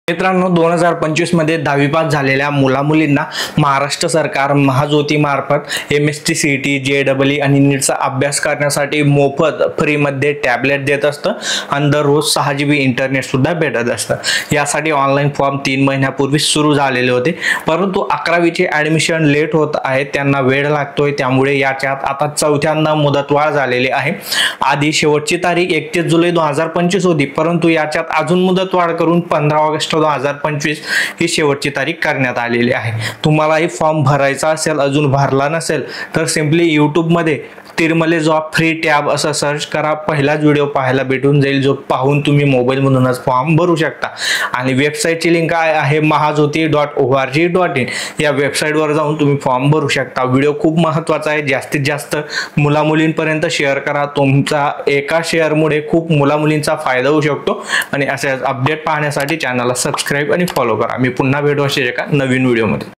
मित्रांनो 2025 मध्ये 10वी पास झालेल्या मुला-मुलींना महाराष्ट्र सरकार महाज्योती मार्फत MSc CET JEE आणि नीटचा अभ्यास करण्यासाठी मोफत फ्री मध्ये टॅबलेट देत असतं आणि दररोज 6 GB इंटरनेट सुद्धा भेटत असतं। यासाठी ऑनलाइन फॉर्म 3 महिन्यापूर्वी सुरू झालेले होते, परंतु 11वीचे ऍडमिशन लेट होत आहे, त्यांना वेळ लागतोय, त्यामुळे याच्यात आता चौथ्यांदा मुदतवाढ झालेली आहे। आधी शेवटची तारीख 31 जुलै 2025 होती, परंतु याच्यात अजून मुदतवाढ करून 15 ऑगस्ट 2025 ही शेवटची तारीख करण्यात आलेली आहे। तुम्हालाही फॉर्म भरायचा असेल, अजून भरला नसेल तर सिंपली YouTube मध्ये तिरमले जॉब फ्री टॅब असं सर्च करा, पहिलाच व्हिडिओ पाहायला भेटून जाईल, जो पाहून तुम्ही मोबाईल मधूनच फॉर्म भरू शकता। आणि वेबसाईटची लिंक आहे mahajyoti.org.in, या वेबसाईटवर जाऊन तुम्ही फॉर्म भरू शकता। व्हिडिओ खूप महत्त्वाचा आहे, जास्तीत जास्त मुला-मुलींपर्यंत शेअर करा, तुमचा एका शेअरमुळे खूप मुला-मुलींचा फायदा होऊ शकतो। आणि असे अपडेट पाहण्यासाठी चॅनलला सबस्क्राइब आणि फॉलो करा। मी पुन्हा भेटू अशा एका नवीन व्हिडिओमध्ये।